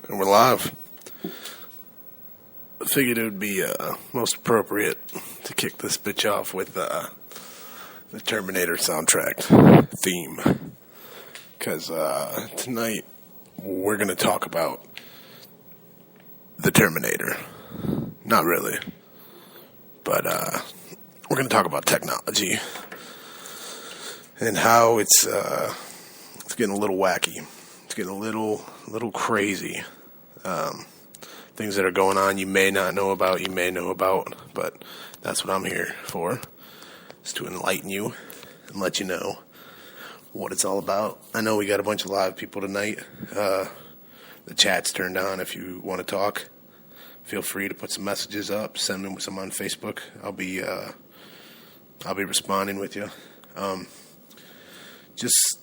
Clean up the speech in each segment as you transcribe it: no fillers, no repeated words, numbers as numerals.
And we're live. I figured it would be most appropriate to kick this bitch off with the Terminator soundtrack theme. Because tonight we're going to talk about the Terminator. Not really. But we're going to talk about technology. And how it's getting a little wacky. It's getting a little crazy. Things that are going on you may not know about, you may know about, but that's what I'm here for, is to enlighten you and let you know what it's all about. I know we got a bunch of live people tonight. The chat's turned on. If you want to talk, feel free to put some messages up, send me some on Facebook. I'll be responding with you. Just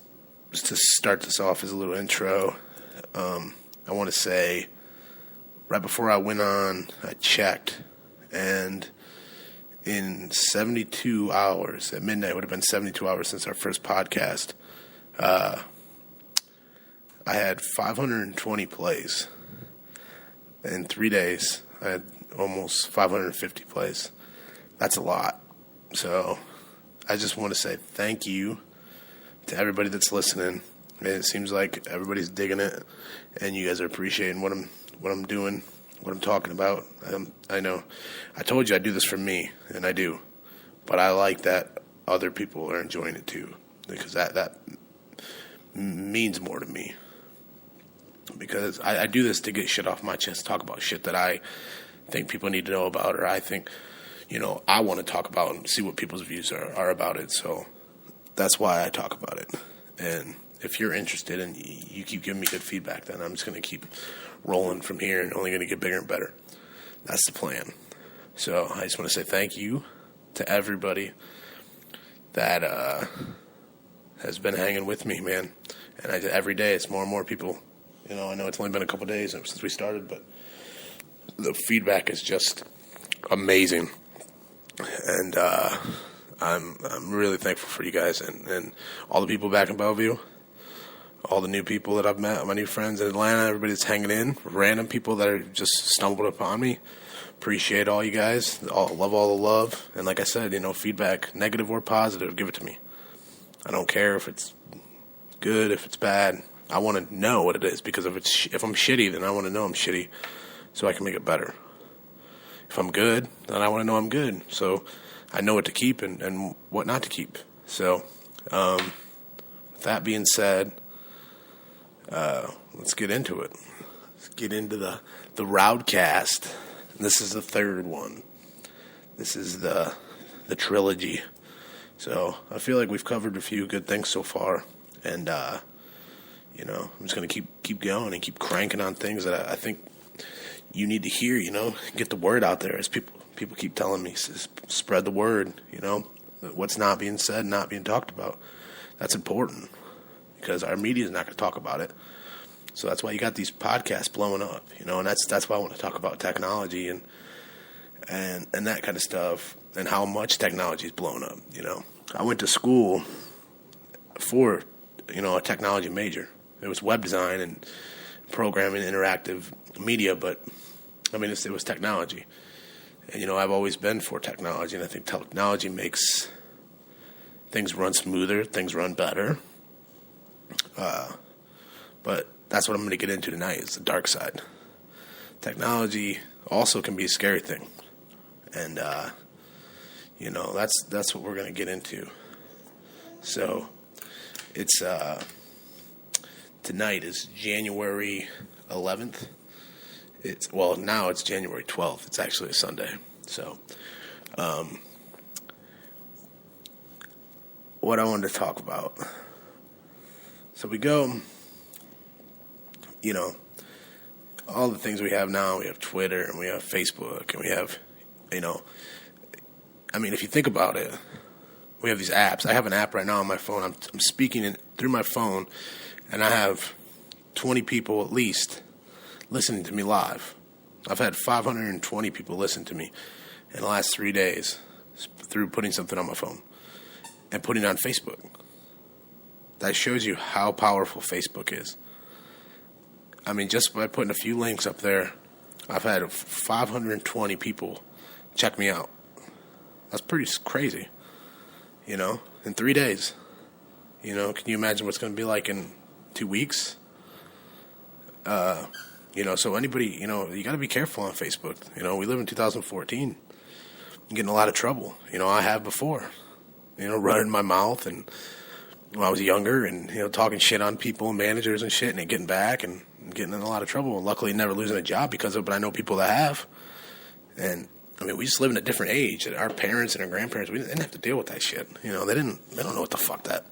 to start this off as a little intro, I want to say, right before I went on, I checked, and in 72 hours, at midnight, it would have been 72 hours since our first podcast, I had 520 plays. In 3 days, I had almost 550 plays. That's a lot. So I just want to say thank you to everybody that's listening. And it seems like everybody's digging it, and you guys are appreciating what I'm doing, what I'm talking about. I know I told you I do this for me, and I do, but I like that other people are enjoying it too, because that means more to me, because I do this to get shit off my chest, talk about shit that I think people need to know about, or I think, I want to talk about and see what people's views are about it. So that's why I talk about it. And if you're interested and you keep giving me good feedback, then I'm just going to keep rolling from here and only going to get bigger and better. That's the plan. So I just want to say thank you to everybody that has been hanging with me, man. And every day it's more and more people. I know it's only been a couple days since we started, but the feedback is just amazing. And I'm really thankful for you guys and all the people back in Bellevue, all the new people that I've met, my new friends in Atlanta, everybody that's hanging in, random people that are just stumbled upon me. Appreciate all you guys. Love all the love. And like I said, feedback, negative or positive, give it to me. I don't care if it's good, if it's bad. I want to know what it is, because if I'm shitty, then I want to know I'm shitty so I can make it better. If I'm good, then I want to know I'm good, so I know what to keep and what not to keep. So, with that being said, let's get into it. Let's get into the RowdCast. This is the third one. This is the trilogy. So I feel like we've covered a few good things so far, and I'm just gonna keep going and keep cranking on things that I think you need to hear. Get the word out there, as people keep telling me, spread the word. What's not being said, not being talked about. That's important, because our media is not going to talk about it. So that's why you got these podcasts blowing up, and that's why I want to talk about technology and that kind of stuff, and how much technology is blowing up. I went to school for, a technology major. It was web design and programming, interactive media, but it was technology. And, I've always been for technology, and I think technology makes things run smoother, things run better. But that's what I'm going to get into tonight, is the dark side. Technology also can be a scary thing. And, that's what we're going to get into. So, it's, tonight is January 11th. Now it's January 12th. It's actually a Sunday. So, what I wanted to talk about. So we go, all the things we have now. We have Twitter, and we have Facebook, and we have, if you think about it, we have these apps. I have an app right now on my phone. I'm speaking through my phone, and I have 20 people at least listening to me live. I've had 520 people listen to me in the last 3 days through putting something on my phone and putting it on Facebook. That shows you how powerful Facebook is. I mean, just by putting a few links up there, I've had 520 people check me out. That's pretty crazy, in 3 days. Can you imagine what's going to be like in 2 weeks? So anybody, you got to be careful on Facebook. We live in 2014. I'm getting a lot of trouble. I have before, running my mouth and when I was younger and, talking shit on people and managers and shit and getting back and getting in a lot of trouble. Luckily, never losing a job because of it, but I know people that have. And, we just live in a different age. Our parents and our grandparents, we didn't have to deal with that shit. They don't know what the fuck that,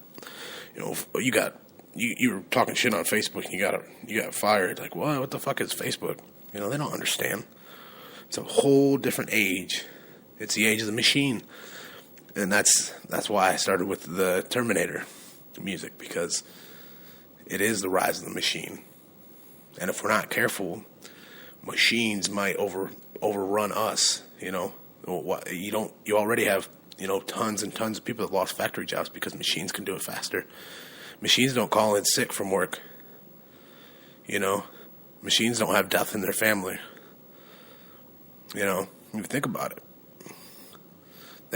you were talking shit on Facebook and you got fired. Like, what the fuck is Facebook? They don't understand. It's a whole different age. It's the age of the machine. And that's why I started with the Terminator music, because it is the rise of the machine. And if we're not careful, machines might overrun us. You already have tons and tons of people that lost factory jobs because machines can do it faster. Machines don't call in sick from work. Machines don't have death in their family. You think about it.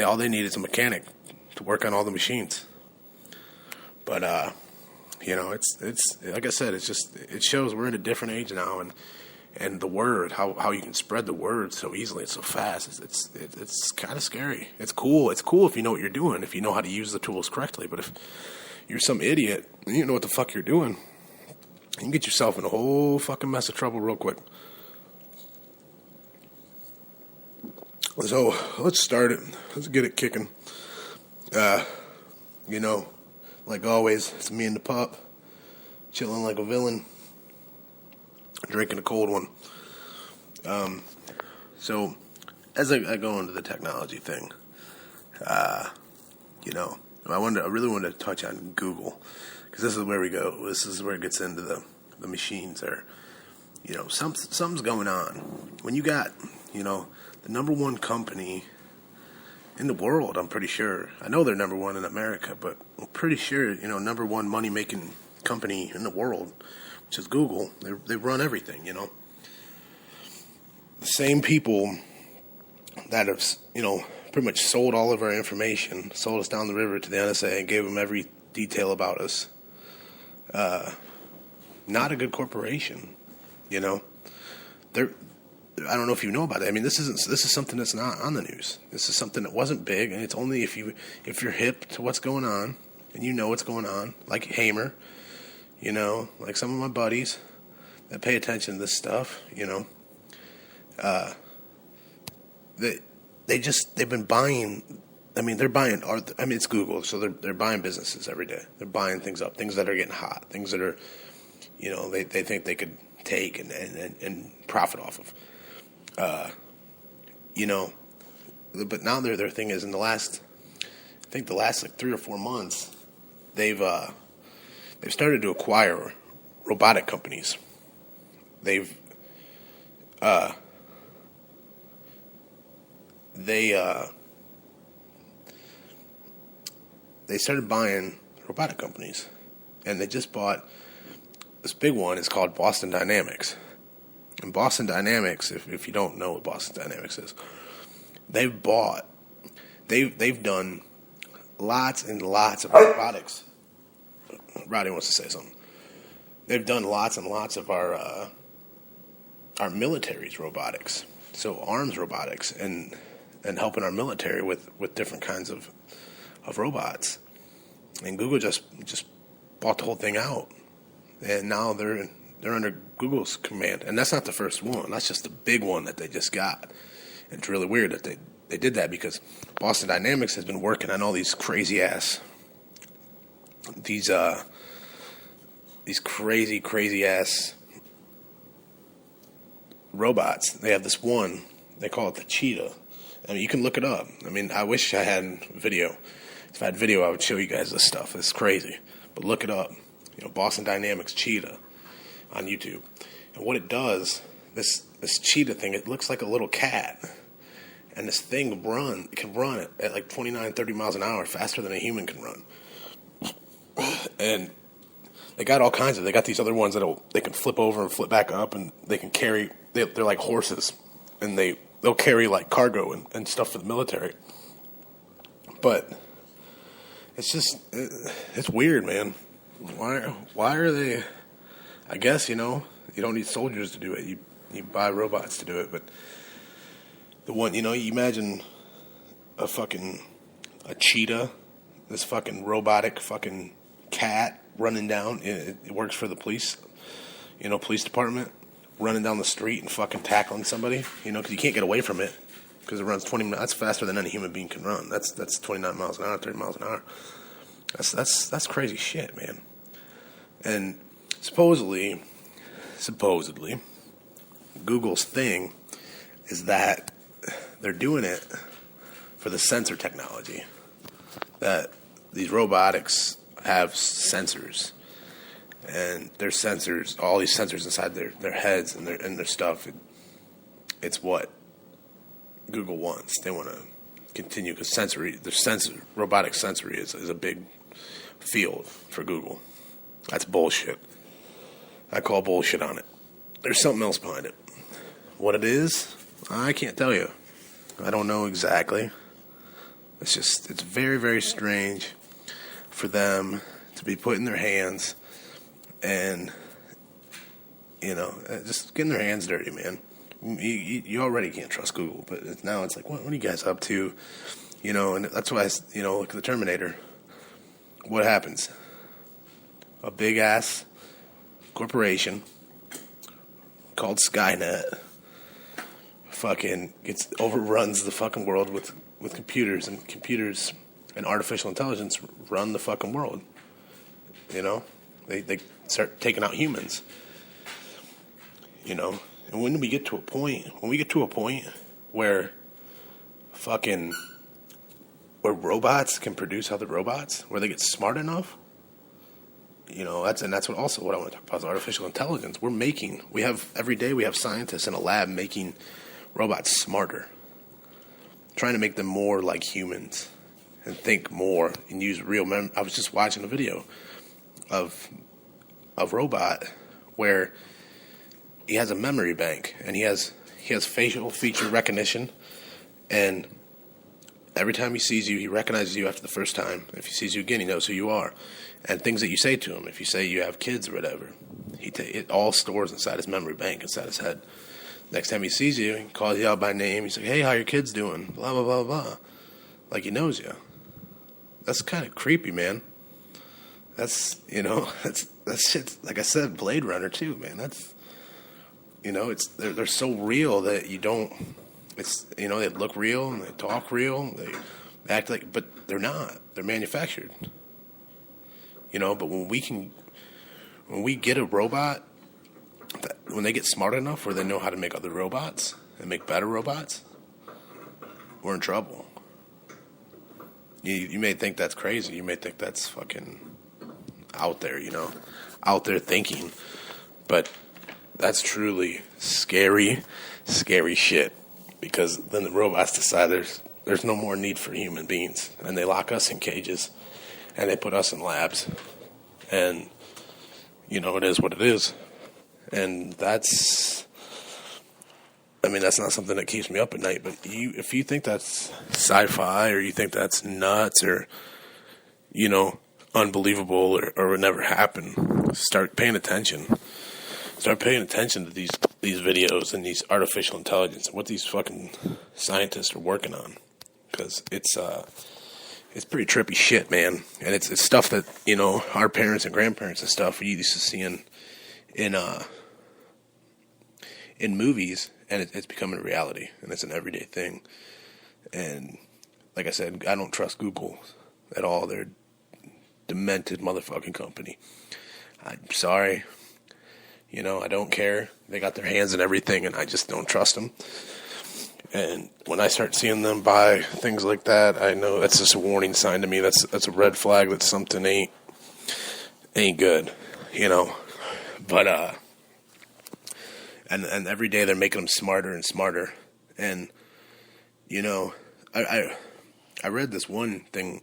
All they need is a mechanic to work on all the machines. But it's like I said, it shows we're in a different age now, and the word, how you can spread the word so easily and so fast, it's kind of scary. It's cool if you know what you're doing, if you know how to use the tools correctly. But if you're some idiot and you know what the fuck you're doing, you can get yourself in a whole fucking mess of trouble real quick. So let's start it. Let's get it kicking. Like always, it's me and the pup, chilling like a villain, drinking a cold one. So as I go into the technology thing, I really wanted to touch on Google, because this is where we go. This is where it gets into the machines. Or, something's going on when you got, the number one company in the world. I'm pretty sure. I know they're number one in America, but I'm pretty sure, number one money making company in the world, which is Google. They run everything. The same people that have, pretty much sold all of our information, sold us down the river to the NSA and gave them every detail about us. Not a good corporation, They're, I don't know if you know about it. I mean, this is something that's not on the news. This is something that wasn't big, and it's only if you're hip to what's going on and you know what's going on, like Hamer, like some of my buddies that pay attention to this stuff, they've been buying. I mean, they're buying. It's Google, so they're buying businesses every day. They're buying things up, things that are getting hot, things that are, they think they could take and profit off of. But now their thing is, in the last like 3 or 4 months, they've started to acquire robotic companies. They started buying robotic companies, and they just bought this big one. Is called Boston Dynamics. And Boston Dynamics, if you don't know what Boston Dynamics is, they've done lots and lots of robotics. Roddy wants to say something. They've done lots and lots of our military's robotics, so arms robotics, and helping our military with different kinds of robots. And Google just bought the whole thing out, and now they're under Google's command. And that's not the first one. That's just the big one that they just got. And it's really weird that they did that, because Boston Dynamics has been working on all these crazy ass robots. They have this one, they call it the Cheetah. I mean, you can look it up. I mean, I wish I had video. If I had video, I would show you guys this stuff. It's crazy. But look it up. Boston Dynamics Cheetah on YouTube. And what it does, this Cheetah thing, it looks like a little cat. And this thing can run at like 29, 30 miles an hour, faster than a human can run. And they got all kinds of. They got these other ones they can flip over and flip back up, and they can carry. They're like horses, and they'll carry like cargo and stuff for the military. But it's weird, man. Why are they? I guess you don't need soldiers to do it. You buy robots to do it, but the one you imagine a cheetah, this fucking robotic fucking cat running down. It works for the police, police department, running down the street and fucking tackling somebody, because you can't get away from it because it runs 20 minutes. That's faster than any human being can run. That's 29 miles an hour, 30 miles an hour. That's crazy shit, man. And supposedly, Google's thing is that they're doing it for the sensor technology. That these robotics have sensors, and their sensors, all these sensors inside their heads and their stuff. It's what Google wants. They want to continue because robotic sensory is a big field for Google. That's bullshit. I call bullshit on it. There's something else behind it. What it is, I can't tell you. I don't know exactly. It's very, very strange for them to be put in their hands and, just getting their hands dirty, man. You already can't trust Google, but now it's like, what are you guys up to? And that's why, look at the Terminator. What happens? A big-ass corporation called Skynet fucking overruns the fucking world with computers and artificial intelligence run the fucking world. They start taking out humans. And when we get to a point where robots can produce other robots, where they get smart enough, that's what I want to talk about is artificial intelligence. Every day we have scientists in a lab making robots smarter, trying to make them more like humans and think more and use real I was just watching a video of a robot where he has a memory bank and he has facial feature recognition, and every time he sees you, he recognizes you after the first time. If he sees you again, he knows who you are. And things that you say to him, if you say you have kids or whatever, it all stores inside his memory bank, inside his head. Next time he sees you, he calls you out by name. He's like, hey, how your kids doing? Blah, blah, blah, blah. Like he knows you. That's kind of creepy, man. That's shit, like I said, Blade Runner too, man. That's, they're so real that you don't, they look real and they talk real. They act like, but they're not. They're manufactured. But when we get a robot, when they get smart enough where they know how to make other robots and make better robots, we're in trouble. You may think that's crazy. You may think that's fucking out there, out there thinking. But that's truly scary, scary shit. Because then the robots decide there's no more need for human beings. And they lock us in cages. And they put us in labs. And, it is what it is. And that's not something that keeps me up at night. But if you think that's sci-fi or you think that's nuts or, unbelievable or would never happen, start paying attention. Start paying attention to these videos and these artificial intelligence and what these fucking scientists are working on. Because it's pretty trippy shit, man. And it's stuff that, our parents and grandparents and stuff we used to see in movies, and it's becoming a reality, and it's an everyday thing. And like I said, I don't trust Google at all. They're a demented motherfucking company. I'm sorry. I don't care. They got their hands in everything, and I just don't trust them. And when I start seeing them buy things like that, I know that's just a warning sign to me. That's a red flag that something ain't good, But and every day they're making them smarter and smarter. And I read this one thing.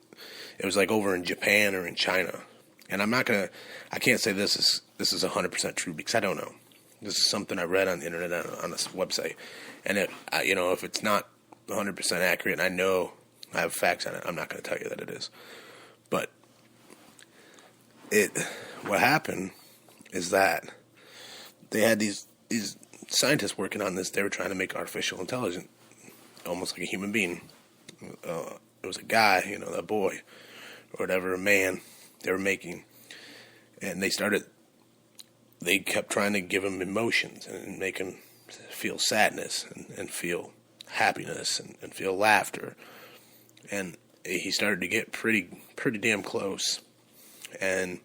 It was like over in Japan or in China, And I can't say this is 100% true because I don't know. This is something I read on the internet on this website. And if it's not 100% accurate and I know I have facts on it, I'm not going to tell you that it is. But what happened is that they had these scientists working on this. They were trying to make artificial intelligence almost like a human being. It was a guy, a boy or whatever, a man they were making. And they kept trying to give him emotions and make him feel sadness and feel happiness and feel laughter. And he started to get pretty damn close. And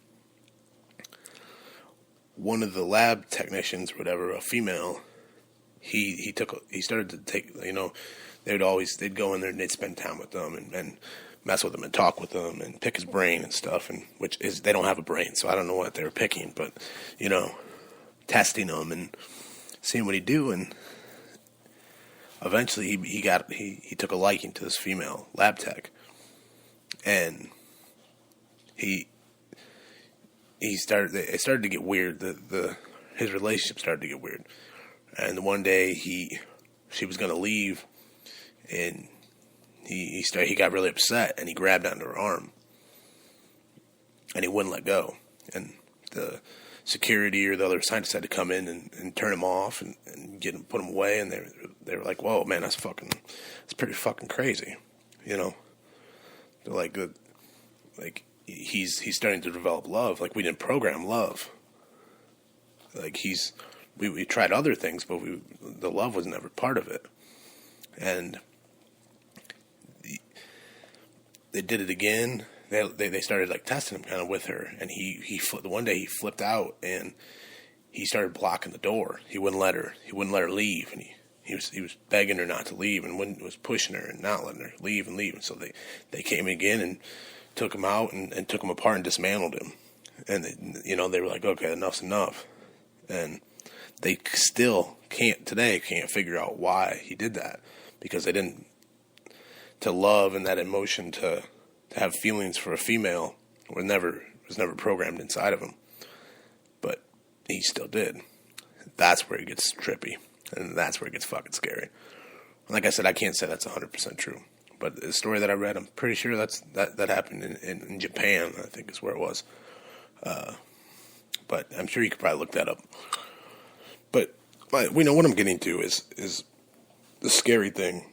one of the lab technicians or whatever, a female, he started to take, they'd go in there and they'd spend time with them and mess with them and talk with them and pick his brain and stuff, and they don't have a brain, so I don't know what they were picking, but testing them and seeing what he'd do, and eventually he took a liking to this female lab tech, and it started to get weird. His relationship started to get weird, and one day she was gonna leave, and he got really upset, and he grabbed onto her arm, and he wouldn't let go, and the security or the other scientists had to come in and turn him off and put him away, and they were like, "Whoa, man, that's pretty fucking crazy," They're like, he's starting to develop love. Like, we didn't program love. Like, we tried other things, but the love was never part of it. And they did it again. They started like testing him kind of with her, and one day he flipped out and he started blocking the door. He wouldn't let her leave, and he was begging her not to leave, and was pushing her and not letting her leave. And so they came again and took him out and took him apart and dismantled him. And they were like, okay, enough's enough. And they still can't figure out why he did that, because they didn't. To love and that emotion to have feelings for a female was never programmed inside of him, but he still did. That's where it gets trippy, and that's where it gets fucking scary. Like I said, I can't say that's 100% true, but the story that I read, I'm pretty sure that happened in Japan. I think is where it was, but I'm sure you could probably look that up. But what I'm getting to is the scary thing.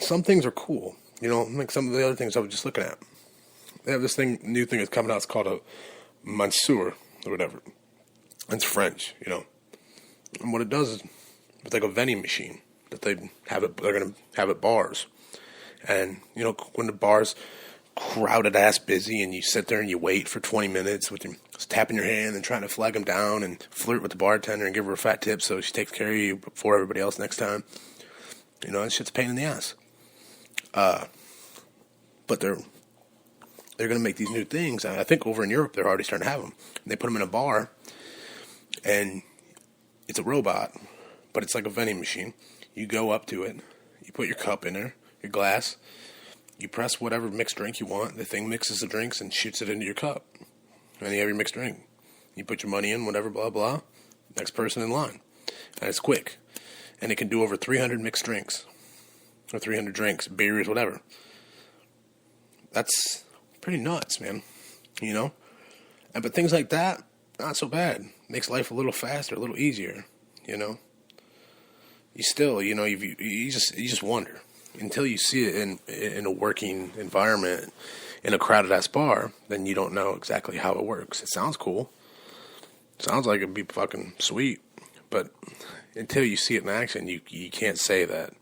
Some things are cool. Like some of the other things I was just looking at. They have this new thing that's coming out. It's called a masseur or whatever. It's French, And what it does is it's like a vending machine that they're going to have at bars. And, when the bar's crowded ass busy and you sit there and you wait for 20 minutes with your tapping your hand and trying to flag them down and flirt with the bartender and give her a fat tip so she takes care of you before everybody else next time. That shit's a pain in the ass. But they're going to make these new things. I think over in Europe they're already starting to have them. And they put them in a bar, and it's a robot, but it's like a vending machine. You go up to it, you put your cup in there, your glass, you press whatever mixed drink you want. The thing mixes the drinks and shoots it into your cup, and you have your mixed drink. You put your money in, whatever, blah blah. Next person in line, and it's quick. And it can do over 300 mixed drinks. Or 300 drinks, beers, whatever. That's pretty nuts, man. But things like that, not so bad. Makes life a little faster, a little easier, You still, you just wonder. Until you see it in a working environment, in a crowded-ass bar, then you don't know exactly how it works. It sounds cool. Sounds like it'd be fucking sweet. But until you see it in action, you can't say that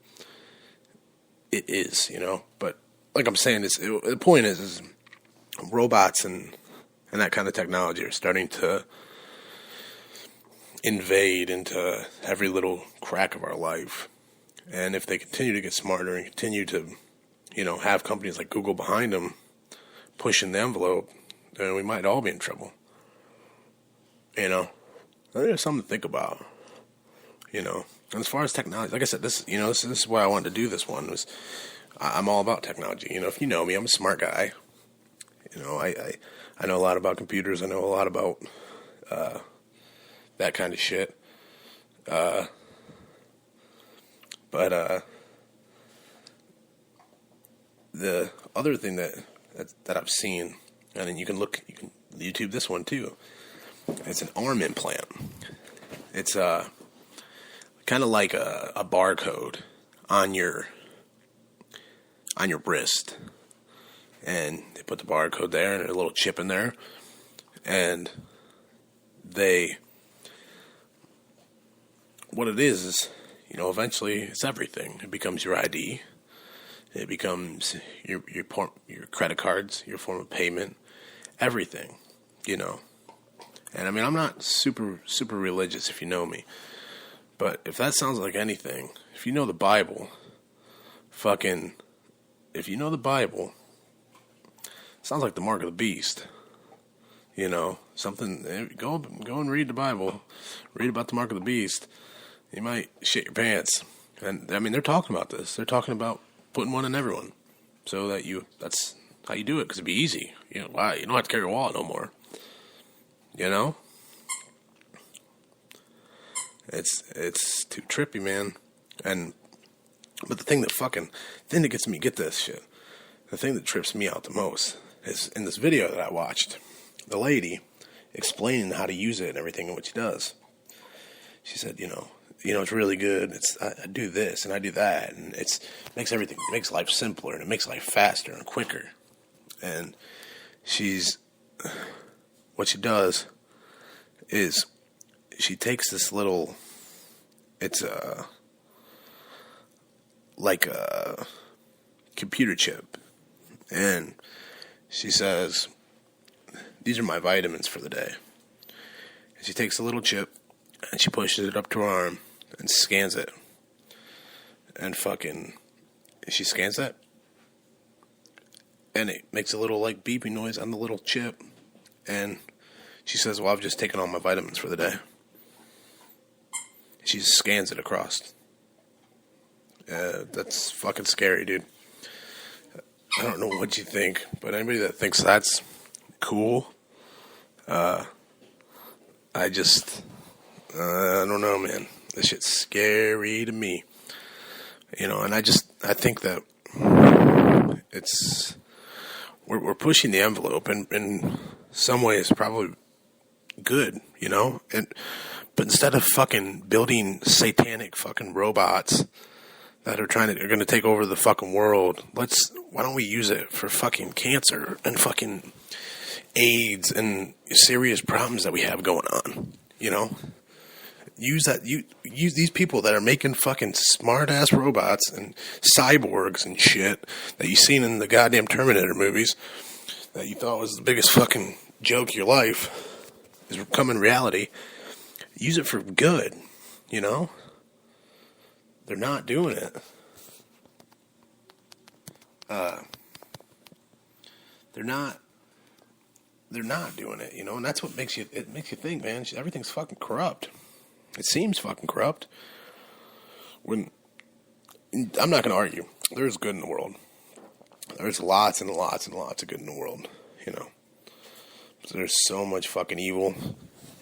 it is, But like I'm saying, the point is robots and that kind of technology are starting to invade into every little crack of our life. And if they continue to get smarter and continue to, have companies like Google behind them pushing the envelope, then we might all be in trouble. There's something to think about. And as far as technology, like I said, this is why I wanted to do this one. I'm all about technology. If you know me, I'm a smart guy. I I know a lot about computers. I know a lot about that kind of shit. But the other thing that I've seen, and then you can YouTube this one too. It's an arm implant. It's kind of like a barcode on your wrist, and they put the barcode there and a little chip in there, and what it is, eventually it's everything. It becomes your ID. It becomes your credit cards, your form of payment, everything, And I mean, I'm not super religious, if you know me, but if that sounds like anything, if you know the Bible, if you know the Bible, it sounds like the mark of the beast. Something. Go and read the Bible, read about the mark of the beast. You might shit your pants. And I mean, they're talking about this. They're talking about putting one in everyone, so that's how you do it, because it'd be easy. You don't have to carry a wallet no more. It's too trippy, man. But the thing that gets me, get this shit. The thing that trips me out the most is in this video that I watched, the lady explaining how to use it and everything and what she does. She said, it's really good. I do this and I do that, and it makes life simpler, and it makes life faster and quicker. And what she does is she takes this little, it's like a computer chip, and she says, these are my vitamins for the day. And she takes a little chip and she pushes it up to her arm and scans it. And she scans that, and it makes a little like beeping noise on the little chip. And she says, well, I've just taken all my vitamins for the day. She just scans it across. That's fucking scary, dude. I don't know what you think, but anybody that thinks that's cool, I don't know, man. This shit's scary to me. And I think that we're pushing the envelope, and in some ways probably good, but instead of fucking building satanic fucking robots that are going to take over the fucking world, why don't we use it for fucking cancer and fucking AIDS and serious problems that we have going on, Use these people that are making fucking smart ass robots and cyborgs and shit that you seen in the goddamn Terminator movies that you thought was the biggest fucking joke of your life is becoming reality. Use it for good, They're not doing it. They're not doing it, and that's what makes you think, man, everything's fucking corrupt. It seems fucking corrupt. I'm not going to argue. There's good in the world. There's lots and lots and lots of good in the world, But there's so much fucking evil.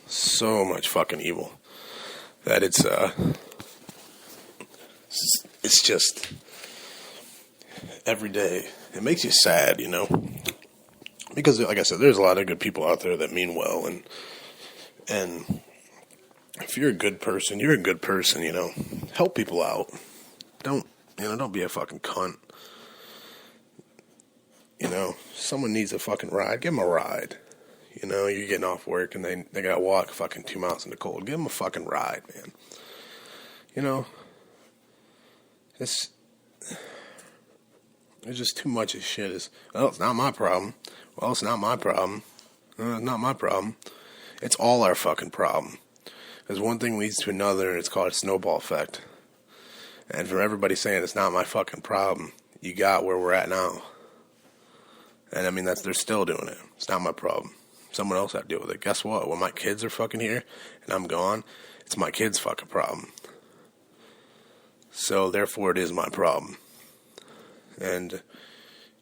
So much fucking evil that it's just every day. It makes you sad, Because, like I said, there's a lot of good people out there that mean well, and if you're a good person, you're a good person, Help people out. Don't be a fucking cunt. Someone needs a fucking ride, give them a ride. You're getting off work and they gotta walk fucking 2 miles in the cold. Give them a fucking ride, man. There's just too much of shit. It's not my problem. Well, it's not my problem. It's not my problem. It's all our fucking problem. Because one thing leads to another, and it's called a snowball effect. And for everybody saying it's not my fucking problem, you got where we're at now. And I mean, they're still doing it. It's not my problem. Someone else had to deal with it. Guess what? When my kids are fucking here and I'm gone, it's my kids' fucking problem. So therefore it is my problem. And,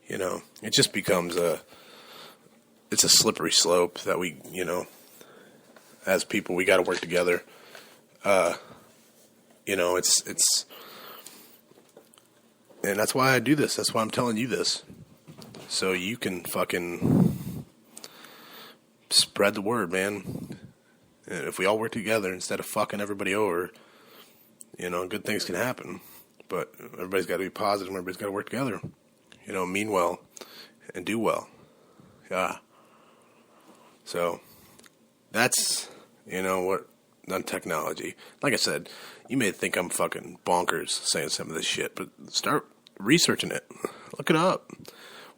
it just becomes it's a slippery slope that we, as people, we got to work together. It's, and that's why I do this. That's why I'm telling you this. So you can fucking spread the word, man. And if we all work together instead of fucking everybody over, good things can happen. But everybody's got to be positive. Everybody's got to work together. Mean well and do well. Yeah. So that's, what, on technology. Like I said, you may think I'm fucking bonkers saying some of this shit, but start researching it. Look it up.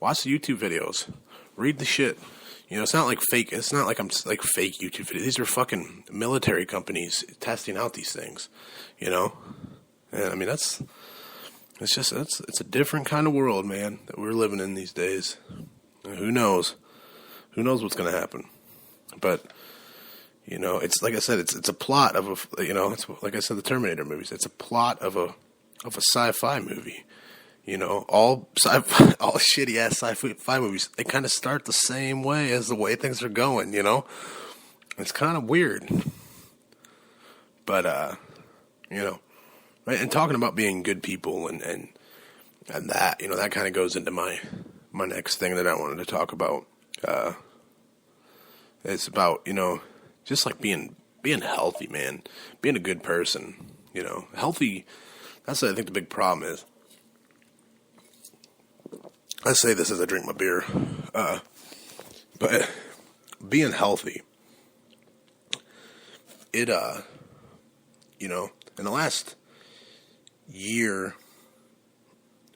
Watch the YouTube videos. Read the shit. It's not like fake. It's not like I'm like fake YouTube videos. These are fucking military companies testing out these things, And I mean, it's a different kind of world, man, that we're living in these days. Who knows? Who knows what's going to happen? But, it's like I said, it's a plot of it's like I said, the Terminator movies. It's a plot of a sci-fi movie. All shitty ass sci-fi movies, they kind of start the same way as the way things are going. It's kind of weird. But right, and talking about being good people and that, that kind of goes into my next thing that I wanted to talk about. It's about, just like being healthy, man, being a good person, healthy. That's what I think the big problem is. I say this as I drink my beer, but being healthy, it, in the last year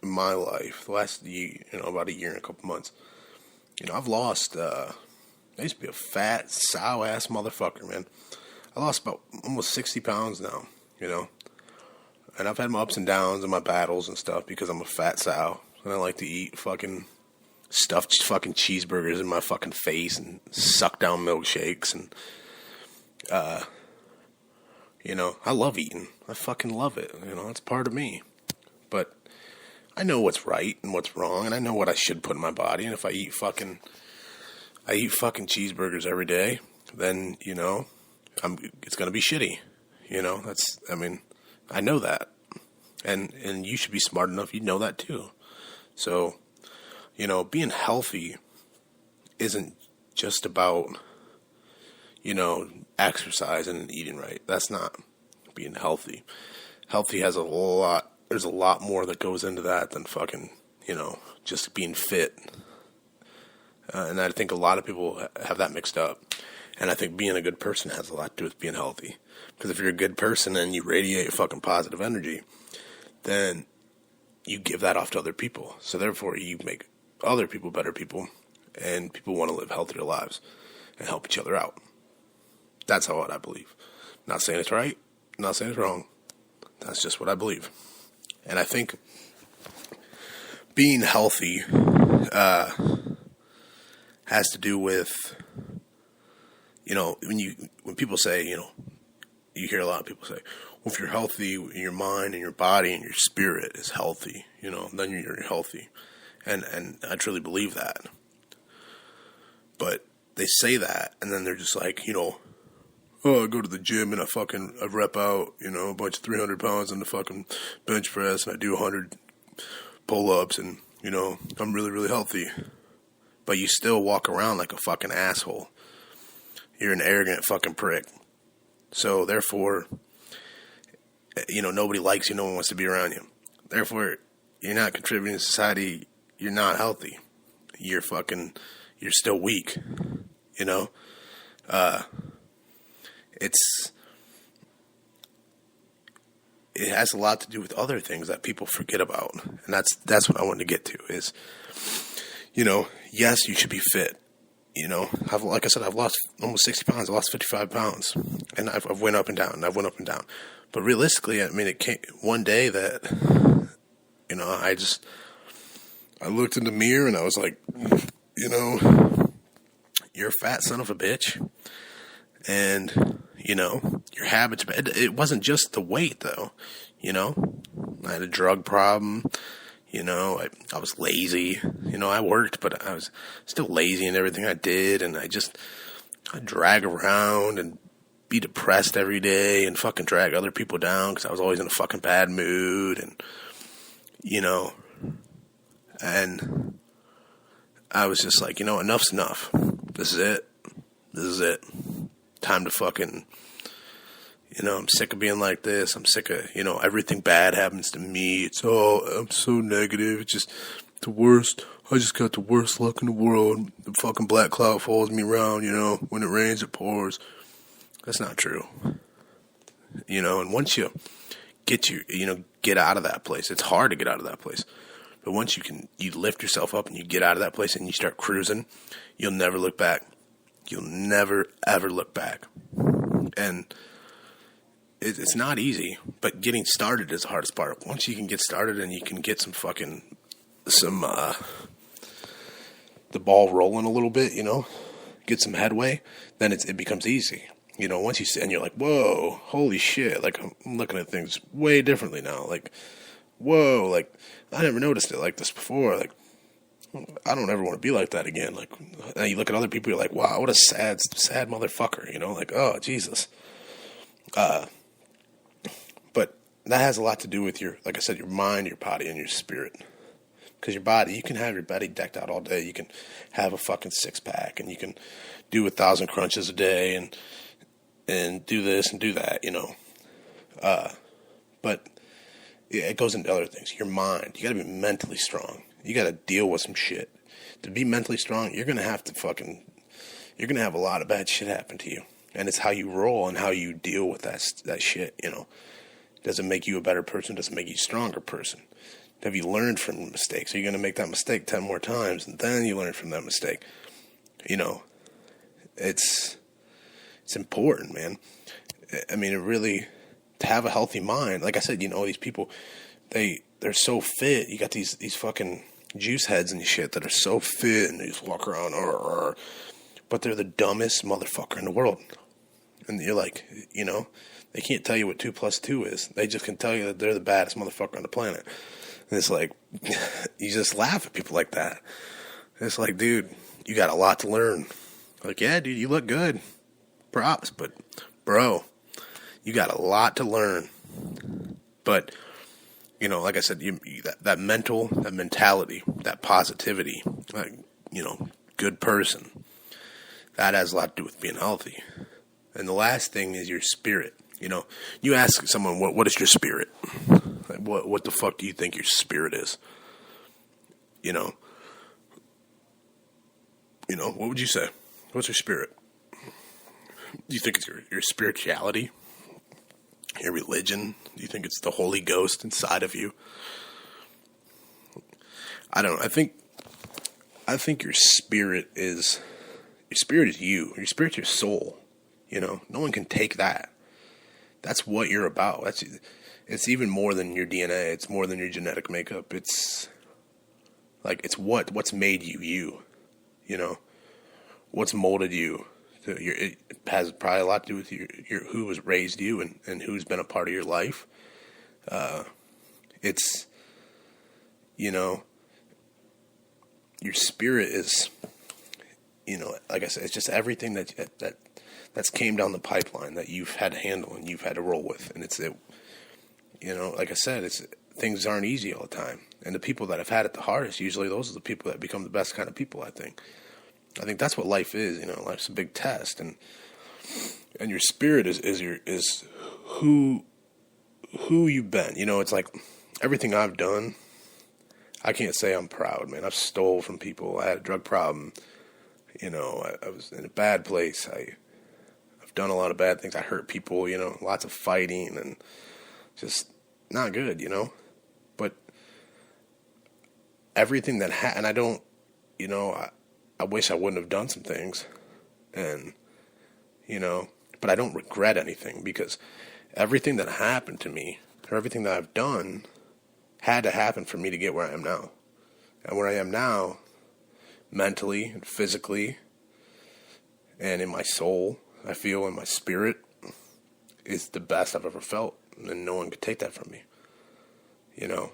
in my life, about a year and a couple months, I've lost, I used to be a fat, sow-ass motherfucker, man. I lost about almost 60 pounds now, and I've had my ups and downs and my battles and stuff because I'm a fat sow, and I like to eat fucking stuffed fucking cheeseburgers in my fucking face and suck down milkshakes and, I love eating. I fucking love it. It's part of me. But I know what's right and what's wrong, and I know what I should put in my body. And if I eat fucking cheeseburgers every day, then, it's going to be shitty. I know that. And you should be smart enough, you know that too. So, being healthy isn't just about, exercise and eating right. That's not being healthy. Healthy has there's a lot more that goes into that than fucking, just being fit. And I think a lot of people have that mixed up. And I think being a good person has a lot to do with being healthy. Because if you're a good person and you radiate fucking positive energy, then you give that off to other people. So therefore you make other people better people, and people want to live healthier lives and help each other out. That's what I believe. Not saying it's right, not saying it's wrong. That's just what I believe. And I think being healthy has to do with, when people say, you hear a lot of people say, well, if you're healthy, your mind and your body and your spirit is healthy, then you're healthy. And I truly believe that. But they say that, and then they're just like, I go to the gym and I rep out, a bunch of 300 pounds on the fucking bench press, and I do 100 pull-ups, and, I'm really, really healthy. But you still walk around like a fucking asshole. You're an arrogant fucking prick. So, therefore, nobody likes you, no one wants to be around you. Therefore, you're not contributing to society, you're not healthy. You're still weak, it has a lot to do with other things that people forget about. And that's what I wanted to get to is, yes, you should be fit. Like I said, I've lost almost 60 pounds. I lost 55 pounds. And I've went up and down, and I've went up and down. But realistically, it came one day that, I looked in the mirror and I was like, you're a fat son of a bitch. And, your habits, it wasn't just the weight though, I had a drug problem, You know, I was lazy. You know, I worked, but I was still lazy in everything I did. And I'd drag around and be depressed every day and fucking drag other people down because I was always in a fucking bad mood. And, you know, and I was just like, you know, enough's enough. This is it. This is it. Time to fucking, you know, I'm sick of being like this. I'm sick of, you know, everything bad happens to me. I'm so negative. It's just the worst. I just got the worst luck in the world. The fucking black cloud follows me around, you know. When it rains, it pours. That's not true. You know, and once you get out of that place, it's hard to get out of that place. But once you lift yourself up and you get out of that place and you start cruising, you'll never look back. You'll never, ever look back. And it's not easy, but getting started is the hardest part. Once you can get started and you can get the ball rolling a little bit, you know, get some headway, then it becomes easy. You know, once you sit and you're like, whoa, holy shit, like I'm looking at things way differently now. Like, whoa, like I never noticed it like this before. Like, I don't ever want to be like that again. Like, and you look at other people, you're like, wow, what a sad motherfucker, you know, like, oh, Jesus. But that has a lot to do with like I said, your mind, your body, and your spirit. Because your body, you can have your body decked out all day. You can have a fucking 6-pack, and you can do 1,000 crunches a day, and do this and do that, you know. But it goes into other things. Your mind, you got to be mentally strong. You got to deal with some shit. To be mentally strong, you're going to have a lot of bad shit happen to you. And it's how you roll and how you deal with that shit, you know. Does it make you a better person? Does it make you a stronger person? Have you learned from mistakes? Are you going to make that mistake 10 more times and then you learn from that mistake? You know, it's important, man. I mean, to have a healthy mind, like I said, you know, these people, they're so fit. You got these fucking juice heads and shit that are so fit and they just walk around, but they're the dumbest motherfucker in the world. And you're like, you know, they can't tell you what 2 + 2 is. They just can tell you that they're the baddest motherfucker on the planet. And it's like, you just laugh at people like that. It's like, dude, you got a lot to learn. Like, yeah, dude, you look good. Props, but bro, you got a lot to learn. But, you know, like I said, that mentality, that positivity, like, you know, good person, that has a lot to do with being healthy. And the last thing is your spirit. You know, you ask someone, what is your spirit? Like, what the fuck do you think your spirit is? You know, what would you say? What's your spirit? Do you think it's your spirituality? Your religion? Do you think it's the Holy Ghost inside of you? I don't know. I think your spirit is you. Your spirit's your soul. You know, no one can take that. That's what you're about. It's even more than your DNA. It's more than your genetic makeup. It's like, it's what's made you, you know, what's molded you. It has probably a lot to do with your who was raised you and who's been a part of your life. It's, you know, your spirit is, you know, like I said, it's just everything that's came down the pipeline that you've had to handle and you've had to roll with. And you know, like I said, things aren't easy all the time. And the people that have had it the hardest, usually those are the people that become the best kind of people, I think. I think that's what life is, you know, life's a big test. And your spirit is who you've been. You know, it's like everything I've done, I can't say I'm proud, man. I've stole from people. I had a drug problem. You know, I was in a bad place. I've done a lot of bad things. I hurt people, you know, lots of fighting and just not good, you know. But everything that and I don't, you know, I wish I wouldn't have done some things. And, you know, but I don't regret anything because everything that happened to me or everything that I've done had to happen for me to get where I am now. And where I am now, mentally and physically and in my soul, I feel in my spirit, is the best I've ever felt. And no one could take that from me. You know?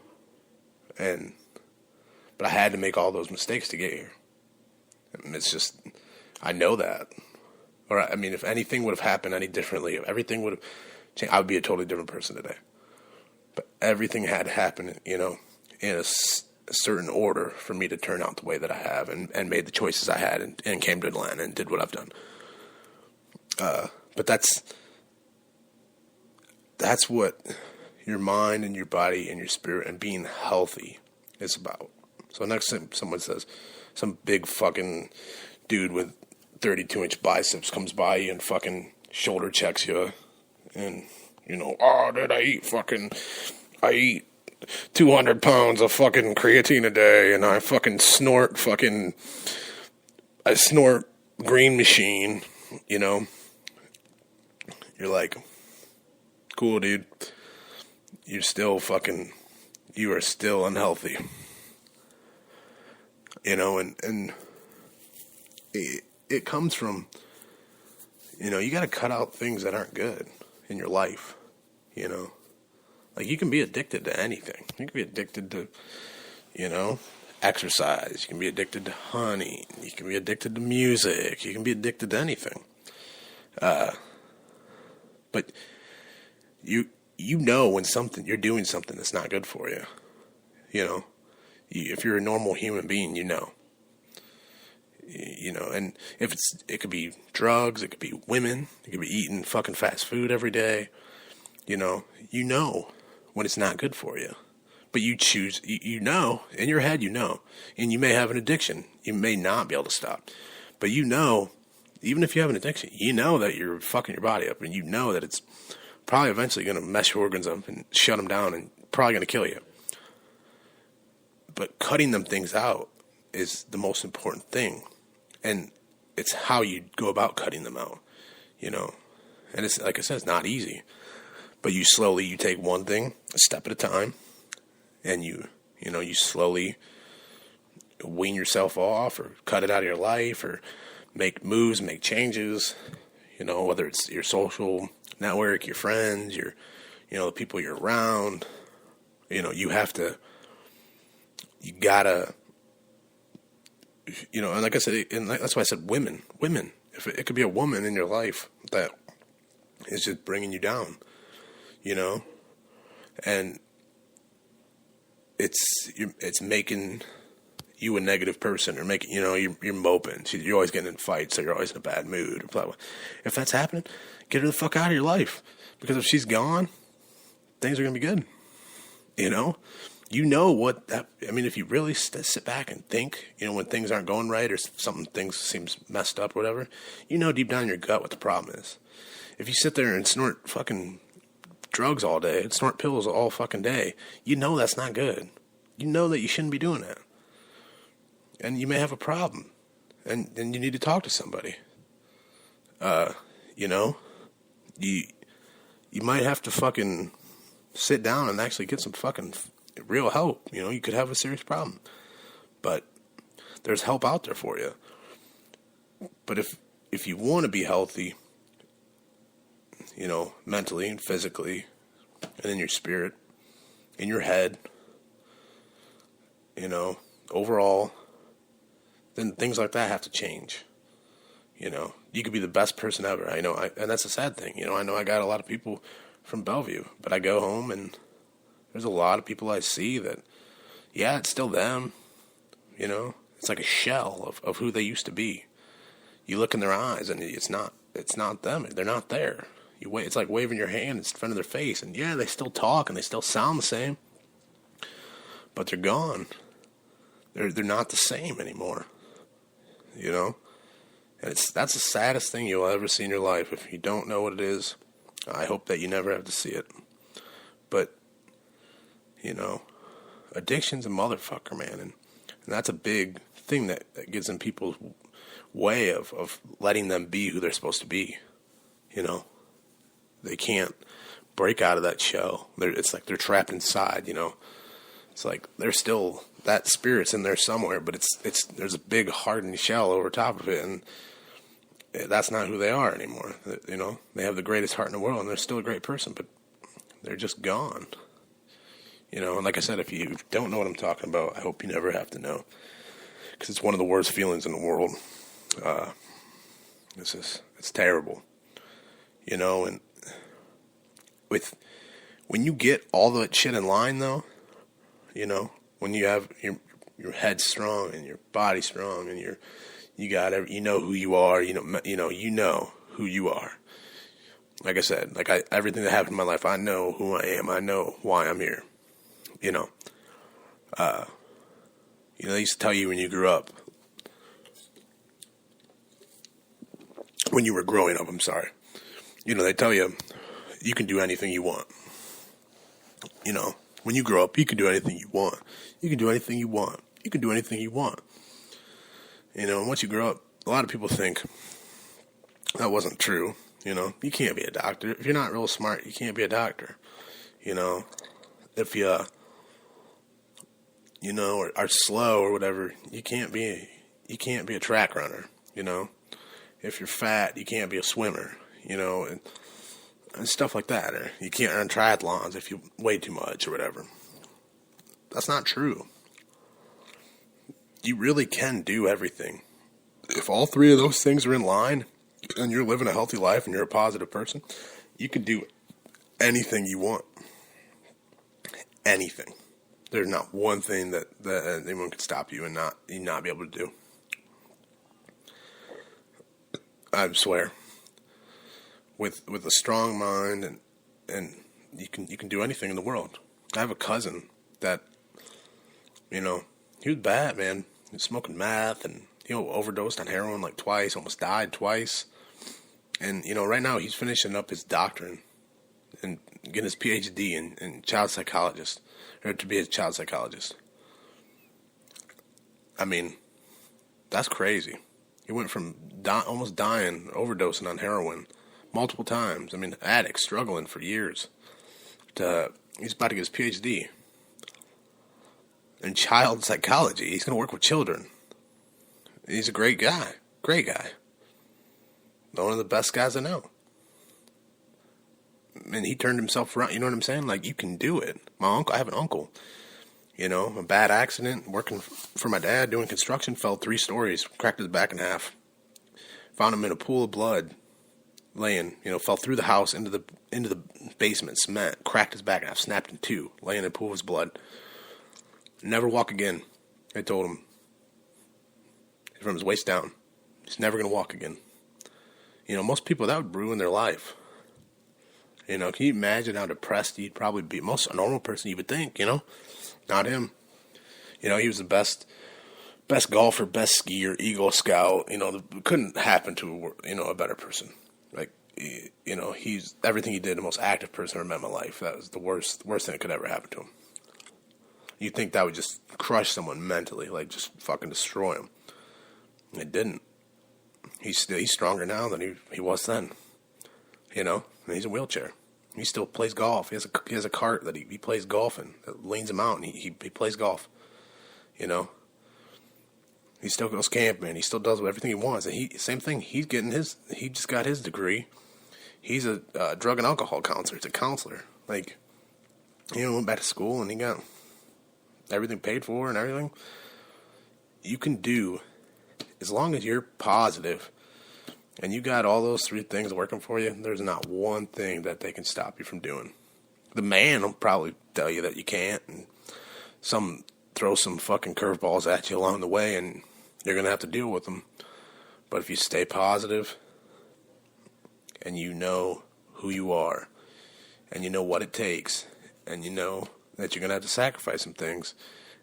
And But I had to make all those mistakes to get here. And it's just, I know that. Or, I mean, if anything would have happened any differently, if everything would have changed, I would be a totally different person today. But everything had to happen, in a certain order for me to turn out the way that I have and made the choices I had and came to Atlanta and did what I've done. But that's what your mind and your body and your spirit and being healthy is about. So next time someone says, some big fucking dude with 32-inch biceps comes by you and fucking shoulder checks you and, dude, I eat 200 pounds of fucking creatine a day and I fucking snort green machine, You're like, cool, dude. You are still unhealthy. And it comes from, you got to cut out things that aren't good in your life, Like, you can be addicted to anything. You can be addicted to, exercise. You can be addicted to honey. You can be addicted to music. You can be addicted to anything. But when you're doing something that's not good for you, if you're a normal human being, and it could be drugs, it could be women, it could be eating fucking fast food every day, when it's not good for you, but you choose, in your head, and you may have an addiction, you may not be able to stop, but even if you have an addiction, that you're fucking your body up, and that it's probably eventually going to mess your organs up and shut them down and probably going to kill you. But cutting them things out is the most important thing. And it's how you go about cutting them out, And it's, like I said, it's not easy. But you take one thing, a step at a time. And you slowly wean yourself off or cut it out of your life or make moves, make changes. Whether it's your social network, your friends, the people you're around. You gotta, and like I said, and that's why I said women. If it could be a woman in your life that is just bringing you down, and it's making you a negative person or making, you're moping. You're always getting in fights or you're always in a bad mood. Or blah, blah. If that's happening, get her the fuck out of your life, because if she's gone, things are going to be good. If you really sit back and think, when things aren't going right or things seems messed up or whatever, deep down in your gut what the problem is. If you sit there and snort fucking drugs all day and snort pills all fucking day, that's not good. That you shouldn't be doing that. And you may have a problem. And then you need to talk to somebody. You might have to fucking sit down and actually get some fucking real help. You could have a serious problem. But there's help out there for you. But if you want to be healthy, mentally and physically, and in your spirit, in your head, overall, then things like that have to change. You could be the best person ever. And that's a sad thing. I know I got a lot of people from Bellevue, but I go home and there's a lot of people I see that, it's still them. It's like a shell of who they used to be. You look in their eyes and it's not them. They're not there. It's like waving your hand in front of their face, and they still talk and they still sound the same, but they're gone. They're not the same anymore. And that's the saddest thing you'll ever see in your life. If you don't know what it is, I hope that you never have to see it. But addiction's a motherfucker, man, and that's a big thing that gets in people's way of letting them be who they're supposed to be. They can't break out of that shell. It's like they're trapped inside. It's like they're still, that spirit's in there somewhere, but there's a big hardened shell over top of it, and that's not who they are anymore. They have the greatest heart in the world, and they're still a great person, but they're just gone. You know, and like I said, if you don't know what I'm talking about, I hope you never have to know. Because it's one of the worst feelings in the world. It's terrible. You know, and when you get all that shit in line, though, you know, when you have your head strong and your body strong and you know who you are, you know who you are. Like I said, everything that happened in my life, I know who I am. I know why I'm here. You know, they used to tell you when you grew up, when you were growing up, I'm sorry. You know, they tell you can do anything you want. You know, when you grow up, you can do anything you want. You can do anything you want. You can do anything you want. You know, and once you grow up, a lot of people think that wasn't true. You know, you can't be a doctor. If you're not real smart, you can't be a doctor. You know, if you or are slow or whatever, you can't be a track runner. You know, if you're fat, you can't be a swimmer. You know, and stuff like that. Or you can't run triathlons if you weigh too much or whatever. That's not true. You really can do everything. If all three of those things are in line and you're living a healthy life and you're a positive person, you can do anything you want. Anything. There's not one thing that anyone could stop you and not be able to do. I swear. With a strong mind and you can do anything in the world. I have a cousin that, you know, he was bad, man. He was smoking meth and, overdosed on heroin like twice, almost died twice. And, right now he's finishing up his doctorate and getting his PhD in child psychologist, or to be a child psychologist. I mean, that's crazy. He went from almost dying, overdosing on heroin multiple times. I mean, addict, struggling for years. He's about to get his PhD in child psychology. He's going to work with children. He's a great guy. Great guy. One of the best guys I know. And he turned himself around. You know what I'm saying? Like, you can do it. I have an uncle. A bad accident, working for my dad, doing construction, fell 3 stories, cracked his back in half. Found him in a pool of blood, laying, fell through the house into the basement, cement, cracked his back in half, snapped in 2, laying in a pool of his blood. Never walk again, I told him. From his waist down. He's never going to walk again. Most people, that would ruin their life. Can you imagine how depressed he'd probably be? Most a normal person, you would think, Not him. He was the best golfer, best skier, Eagle Scout. Couldn't happen to a better person. Like, he's everything he did, the most active person I ever met in my life. That was the worst thing that could ever happen to him. You'd think that would just crush someone mentally, like just fucking destroy him. It didn't. He's stronger now than he was then. And he's in a wheelchair. He still plays golf. He has a cart that he plays golf in that leans him out, and he plays golf. He still goes camping. He still does everything he wants. And same thing. He just got his degree. He's a drug and alcohol counselor. He's a counselor. Like, went back to school and he got everything paid for and everything. You can do, as long as you're positive and you got all those 3 things working for you, there's not one thing that they can stop you from doing. The man will probably tell you that you can't, and throw some fucking curveballs at you along the way, and you're going to have to deal with them. But if you stay positive, and you know who you are, and you know what it takes, and you know that you're going to have to sacrifice some things,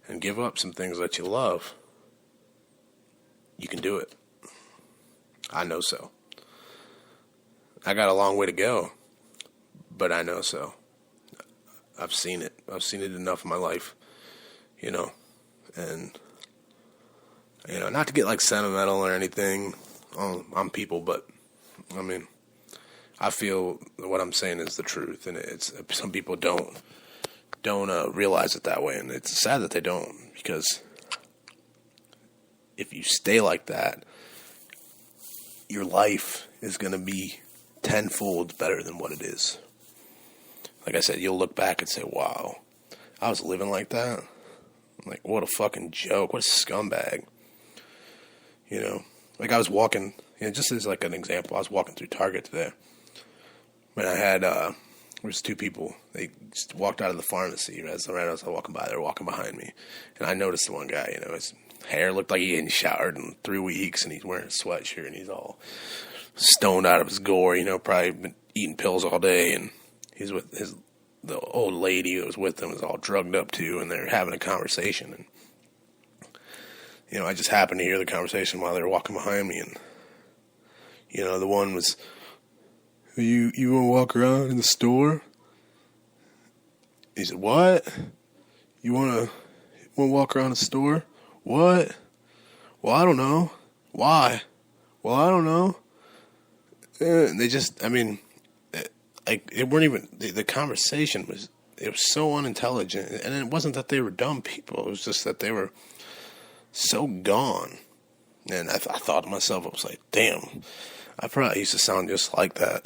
and give up some things that you love, you can do it. I know so. I got a long way to go, but I know so. I've seen it. I've seen it enough in my life, and, not to get like sentimental or anything on people, but I mean, I feel what I'm saying is the truth, and some people don't realize it that way, and it's sad that they don't, because if you stay like that, your life is going to be tenfold better than what it is. Like I said, you'll look back and say, wow, I was living like that. Like, what a fucking joke. What a scumbag. You know? Like, I was walking, just as like an example, I was walking through Target today. And I had, there was two people. They just walked out of the pharmacy as I was walking by. They were walking behind me. And I noticed the one guy, his hair looked like he hadn't showered in 3 weeks. And he's wearing a sweatshirt. And he's all stoned out of his gore, probably been eating pills all day. And he's with the old lady that was with them was all drugged up too, and they're having a conversation. And I just happened to hear the conversation while they were walking behind me, and the one was, "You want to walk around in the store?" He said, "What? You want to walk around the store? What? Well, I don't know. Why? Well, I don't know." And they just, like, it weren't even, the conversation was so unintelligent, and it wasn't that they were dumb people, it was just that they were so gone, and I thought to myself, I was like, damn, I probably used to sound just like that,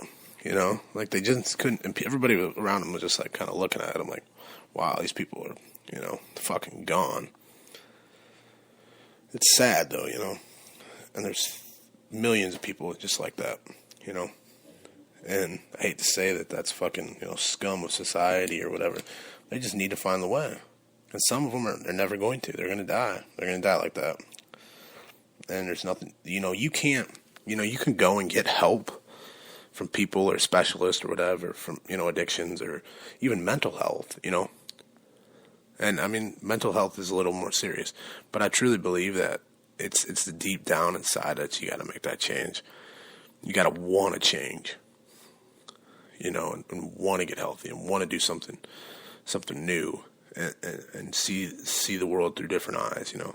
like they just couldn't, and everybody around them was just like kind of looking at them like, wow, these people are, fucking gone. It's sad though, and there's millions of people just like that, And I hate to say that that's fucking, scum of society or whatever. They just need to find the way. And some of them they're never going to. They're going to die. They're going to die like that. And there's nothing, you can't, you can go and get help from people or specialists or whatever from, addictions or even mental health, And mental health is a little more serious. But I truly believe that it's the deep down inside that you got to make that change. You got to want to change. And want to get healthy and want to do something new and see the world through different eyes, And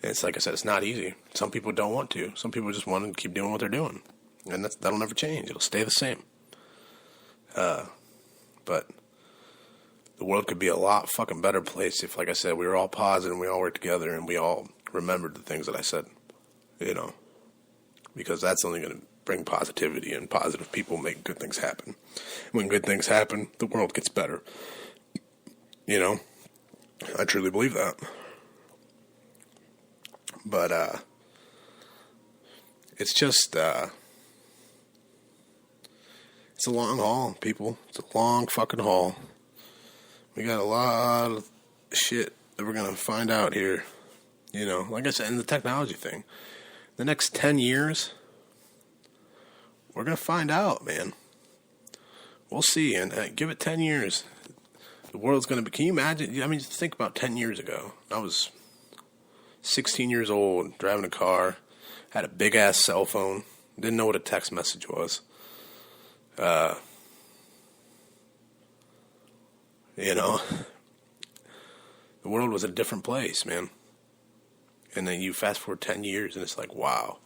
it's like I said, it's not easy. Some people don't want to. Some people just want to keep doing what they're doing. And that'll never change. It'll stay the same. But the world could be a lot fucking better place if, like I said, we were all positive and we all worked together and we all remembered the things that I said, Because that's only going to bring positivity, and positive people make good things happen. When good things happen, the world gets better. I truly believe that. But, it's just, it's a long haul, people. It's a long fucking haul. We got a lot of shit that we're going to find out here. Like I said, in the technology thing, the next 10 years, we're going to find out, man. We'll see. And give it 10 years. The world's going to be... Can you imagine? Think about 10 years ago. I was 16 years old, driving a car, had a big-ass cell phone, didn't know what a text message was. The world was a different place, man. And then you fast forward 10 years, and it's like, wow.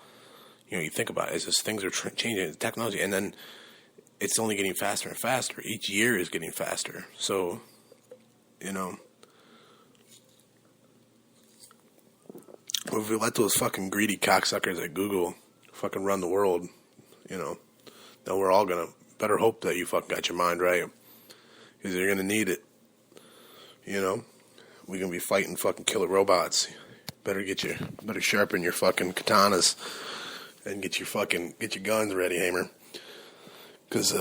You think about it, it's just things are changing, technology, and then it's only getting faster and faster. Each year is getting faster. So, if we let those fucking greedy cocksuckers at Google fucking run the world, then we're all going to better hope that you fucking got your mind right. Because you're going to need it. We're going to be fighting fucking killer robots. Better sharpen your fucking katanas. And get your guns ready, Hamer. Because,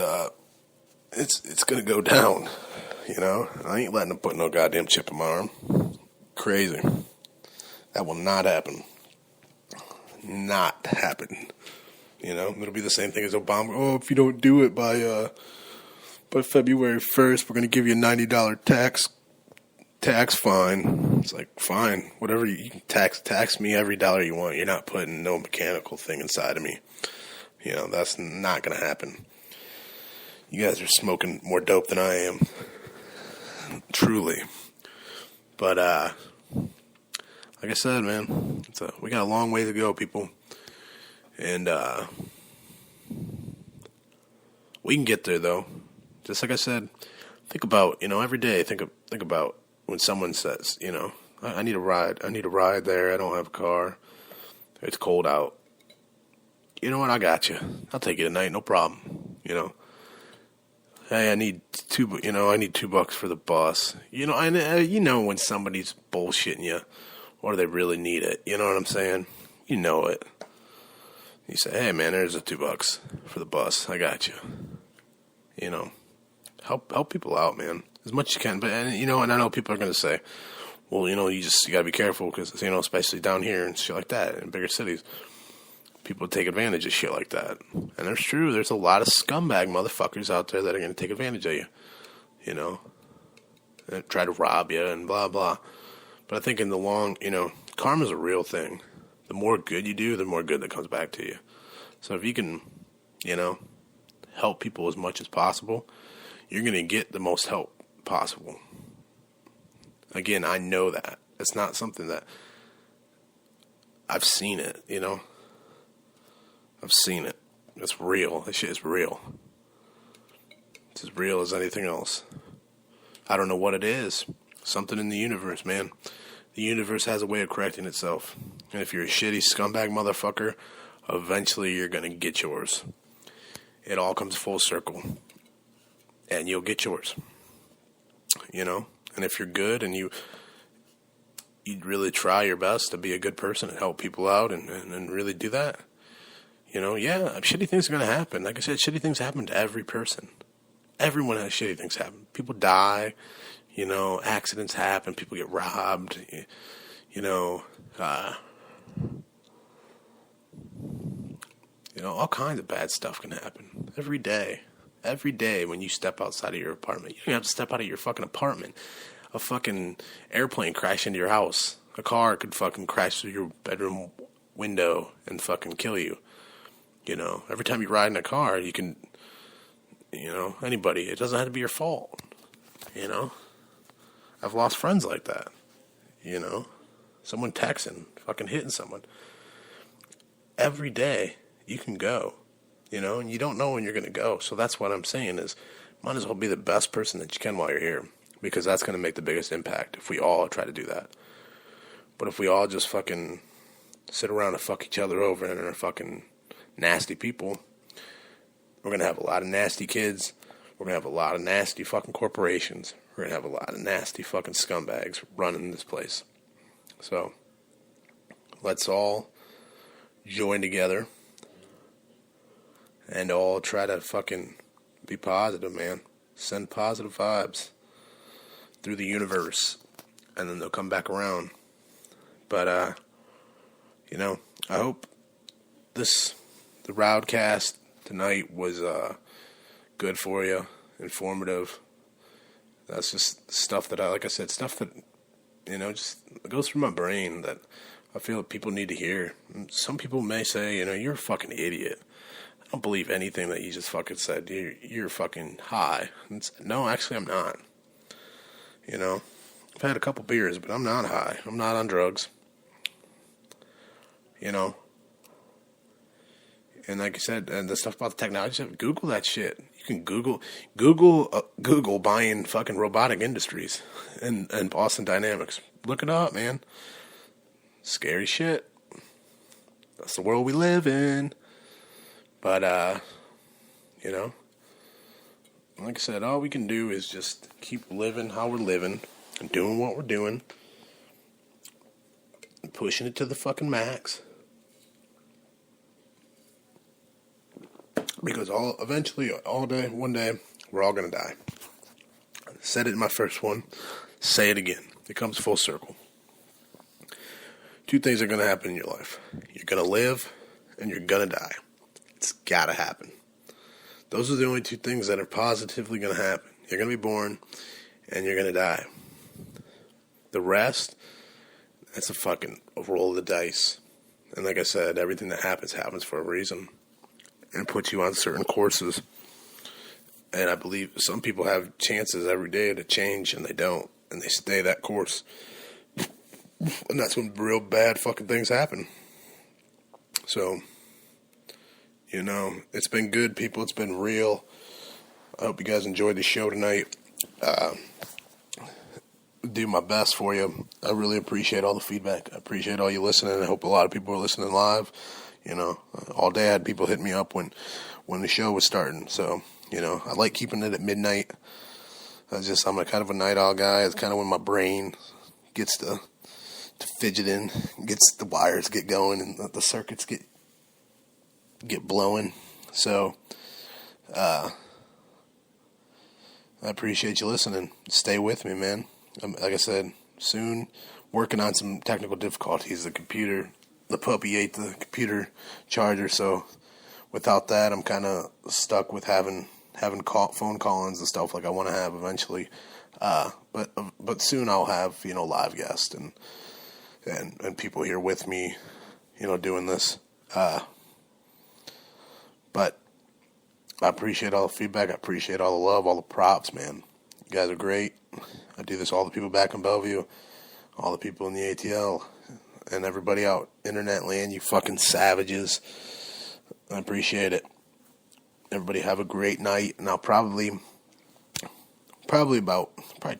it's gonna go down, I ain't letting them put no goddamn chip in my arm. Crazy. That will not happen. Not happen. It'll be the same thing as Obama. Oh, if you don't do it by February 1st, we're gonna give you a $90 tax fine. It's like, fine, whatever, you can tax me every dollar you want. You're not putting no mechanical thing inside of me. That's not going to happen. You guys are smoking more dope than I am. Truly. But, like I said, man, we got a long way to go, people. And, we can get there, though. Just like I said, think about, every day, think about when someone says, I need a ride. I need a ride there. I don't have a car. It's cold out. You know what? I got you. I'll take you tonight. No problem. hey, I need $2 for the bus. When somebody's bullshitting you, or they really need it. You know what I'm saying? You know it. You say, hey man, there's a $2 for the bus. I got you. Help people out, man, as much as you can. But and I know people are gonna say, well, you gotta be careful because especially down here and shit like that in bigger cities. People take advantage of shit like that. And it's true, there's a lot of scumbag motherfuckers out there that are going to take advantage of you. And try to rob you and blah, blah. But I think in the long, karma's a real thing. The more good you do, the more good that comes back to you. So if you can, help people as much as possible, you're going to get the most help possible. Again, I know that. It's not something that I've seen it, I've seen it. It's real. That shit is real. It's as real as anything else. I don't know what it is. Something in the universe, man. The universe has a way of correcting itself. And if you're a shitty scumbag motherfucker, eventually you're going to get yours. It all comes full circle. And you'll get yours. And if you're good and you'd really try your best to be a good person and help people out and really do that, shitty things are going to happen. Like I said, shitty things happen to every person. Everyone has shitty things happen. People die, accidents happen, people get robbed, all kinds of bad stuff can happen every day. Every day when you step outside of your apartment. You don't have to step out of your fucking apartment. A fucking airplane crash into your house. A car could fucking crash through your bedroom window and fucking kill you. Every time you ride in a car, you can, anybody. It doesn't have to be your fault. I've lost friends like that. Someone texting, fucking hitting someone. Every day you can go, and you don't know when you're going to go. So that's what I'm saying is, might as well be the best person that you can while you're here, because that's going to make the biggest impact if we all try to do that. But if we all just fucking sit around and fuck each other over and are fucking nasty people, we're going to have a lot of nasty kids. We're going to have a lot of nasty fucking corporations. We're going to have a lot of nasty fucking scumbags running this place. So, let's all join together and all try to fucking be positive, man. Send positive vibes through the universe, and then they'll come back around. But, I hope the RowdCast tonight was good for you, informative. That's just stuff that stuff that, just goes through my brain that I feel that people need to hear. Some people may say, you're a fucking idiot. I don't believe anything that you just fucking said. You're fucking high. No, actually I'm not. I've had a couple beers, but I'm not high. I'm not on drugs. And like I said, and the stuff about the technology, Google that shit. You can Google buying fucking robotic industries and Boston Dynamics. Look it up, man. Scary shit. That's the world we live in. But, like I said, all we can do is just keep living how we're living and doing what we're doing and pushing it to the fucking max. Because one day, we're all going to die. I said it in my first one. Say it again. It comes full circle. 2 things are going to happen in your life. You're going to live and you're going to die. It's got to happen. Those are the only 2 things that are positively going to happen. You're going to be born and you're going to die. The rest, that's a roll of the dice. And like I said, everything that happens for a reason. And puts you on certain courses. And I believe some people have chances every day to change, and they don't. And they stay that course. And that's when real bad fucking things happen. So, it's been good, people. It's been real. I hope you guys enjoyed the show tonight. Do my best for you. I really appreciate all the feedback. I appreciate all you listening. I hope a lot of people are listening live. All day I had people hit me up when the show was starting. So I like keeping it at midnight. I'm a kind of a night owl guy. It's kind of when my brain gets to fidgeting, gets the wires get going, and the circuits get blowing. So, I appreciate you listening. Stay with me, man. Like I said, soon working on some technical difficulties. The puppy ate the computer charger, so without that, I'm kind of stuck with having phone call-ins and stuff like I want to have eventually. But soon I'll have live guests and people here with me, doing this. But I appreciate all the feedback. I appreciate all the love, all the props, man. You guys are great. I do this all the people back in Bellevue, all the people in the ATL, and everybody out internet land, you fucking savages. I appreciate it. Everybody have a great night, and I'll probably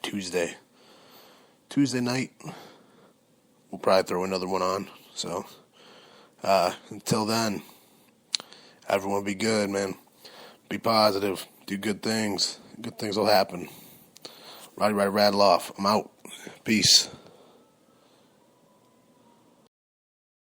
Tuesday night, we'll probably throw another one on. So, until then, everyone be good, man. Be positive. Do good things. Good things will happen. Roddy, rattle off. I'm out. Peace.